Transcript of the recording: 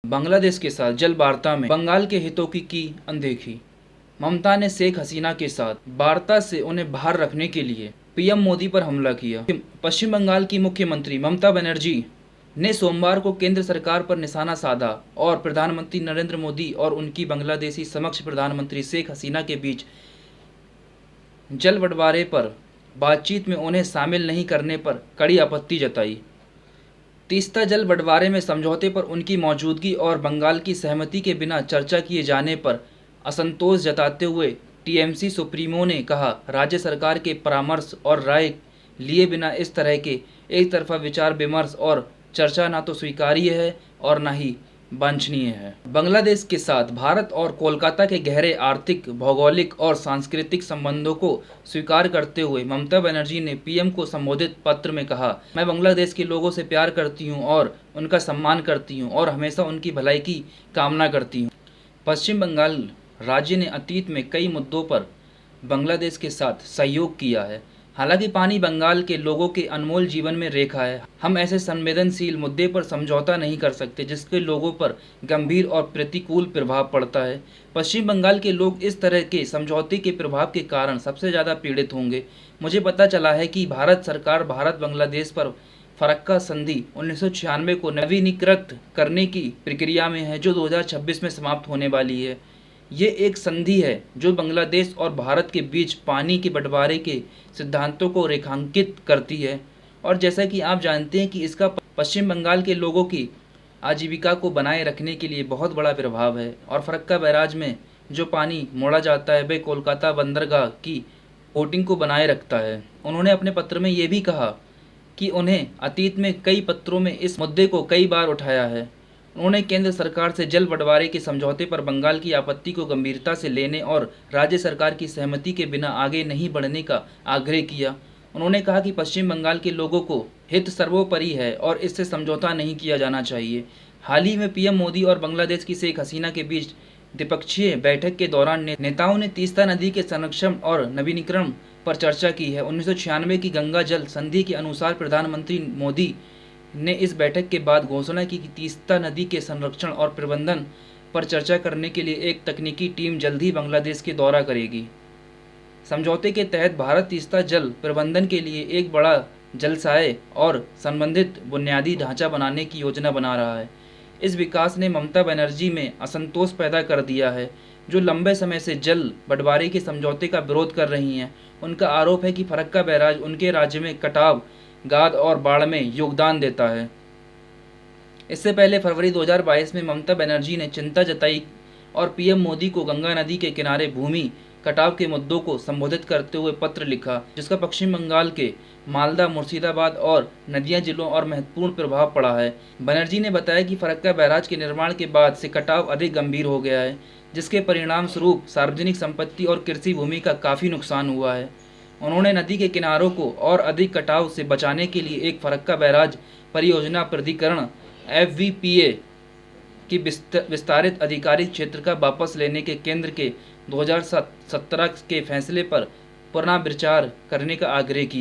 बांग्लादेश के साथ जल वार्ता में बंगाल के हितों की अनदेखी। ममता ने शेख हसीना के साथ वार्ता से उन्हें बाहर रखने के लिए पीएम मोदी पर हमला किया। पश्चिम बंगाल की मुख्यमंत्री ममता बनर्जी ने सोमवार को केंद्र सरकार पर निशाना साधा और प्रधानमंत्री नरेंद्र मोदी और उनकी बांग्लादेशी समकक्ष प्रधानमंत्री शेख हसीना के बीच जल बंटवारे पर बातचीत में उन्हें शामिल नहीं करने पर कड़ी आपत्ति जताई। तीस्ता जल बंटवारे में समझौते पर उनकी मौजूदगी और बंगाल की सहमति के बिना चर्चा किए जाने पर असंतोष जताते हुए टीएमसी सुप्रीमो ने कहा, राज्य सरकार के परामर्श और राय लिए बिना इस तरह के एक तरफा विचार विमर्श और चर्चा ना तो स्वीकार्य है और न ही वांछनीय है। बांग्लादेश के साथ भारत और कोलकाता के गहरे आर्थिक, भौगोलिक और सांस्कृतिक संबंधों को स्वीकार करते हुए ममता बनर्जी ने पीएम को संबोधित पत्र में कहा, मैं बांग्लादेश के लोगों से प्यार करती हूं और उनका सम्मान करती हूं और हमेशा उनकी भलाई की कामना करती हूं। पश्चिम बंगाल राज्य ने अतीत में कई मुद्दों पर बांग्लादेश के साथ सहयोग किया है। हालांकि पानी बंगाल के लोगों के अनमोल जीवन में रेखा है। हम ऐसे संवेदनशील मुद्दे पर समझौता नहीं कर सकते जिसके लोगों पर गंभीर और प्रतिकूल प्रभाव पड़ता है। पश्चिम बंगाल के लोग इस तरह के समझौते के प्रभाव के कारण सबसे ज़्यादा पीड़ित होंगे। मुझे पता चला है कि भारत सरकार भारत बांग्लादेश पर फरक्का संधि 1996 को नवीनीकृत करने की प्रक्रिया में है, जो 2026 में समाप्त होने वाली है। ये एक संधि है जो बांग्लादेश और भारत के बीच पानी के बंटवारे के सिद्धांतों को रेखांकित करती है और जैसा कि आप जानते हैं कि इसका पश्चिम बंगाल के लोगों की आजीविका को बनाए रखने के लिए बहुत बड़ा प्रभाव है। और फरक्का बैराज में जो पानी मोड़ा जाता है वह कोलकाता बंदरगाह की पोर्टिंग को बनाए रखता है। उन्होंने अपने पत्र में ये भी कहा कि उन्हें अतीत में कई पत्रों में इस मुद्दे को कई बार उठाया है। उन्होंने केंद्र सरकार से जल बंटवारे के समझौते पर बंगाल की आपत्ति को गंभीरता से लेने और राज्य सरकार की सहमति के बिना आगे नहीं बढ़ने का आग्रह किया। उन्होंने कहा कि पश्चिम बंगाल के लोगों को हित सर्वोपरि है और इससे समझौता नहीं किया जाना चाहिए। हाल ही में पीएम मोदी और बांग्लादेश की शेख हसीना के बीच द्विपक्षीय बैठक के दौरान नेताओं ने तीस्ता नदी के संरक्षण और नवीनीकरण पर चर्चा की है। 1996 की गंगा जल संधि के अनुसार प्रधानमंत्री मोदी ने इस बैठक के बाद घोषणा की कि तीस्ता नदी के संरक्षण और प्रबंधन पर चर्चा करने के लिए एक तकनीकी टीम जल्द ही बांग्लादेश के दौरा करेगी। समझौते के तहत भारत तीस्ता जल प्रबंधन के लिए एक बड़ा जलाशय और संबंधित बुनियादी ढांचा बनाने की योजना बना रहा है। इस विकास ने ममता बनर्जी में असंतोष पैदा कर दिया है, जो लंबे समय से जल बंटवारे के समझौते का विरोध कर रही हैं। उनका आरोप है कि फरक्का बैराज उनके राज्य में कटाव, गाद और बाढ़ में योगदान देता है। इससे पहले फरवरी 2022 में ममता बनर्जी ने चिंता जताई और पीएम मोदी को गंगा नदी के किनारे भूमि कटाव के मुद्दों को संबोधित करते हुए पत्र लिखा, जिसका पश्चिम बंगाल के मालदा, मुर्शिदाबाद और नदिया जिलों और महत्वपूर्ण प्रभाव पड़ा है। बनर्जी ने बताया कि फरक्का बैराज के निर्माण के बाद से कटाव अधिक गंभीर हो गया है, जिसके परिणाम स्वरूप सार्वजनिक संपत्ति और कृषि भूमि का काफ़ी नुकसान हुआ है। उन्होंने नदी के किनारों को और अधिक कटाव से बचाने के लिए एक फरक्का बैराज परियोजना प्राधिकरण FVPA की विस्तारित अधिकारिक क्षेत्र का वापस लेने के केंद्र के 2017 के फैसले पर पुनर्विचार करने का आग्रह किया।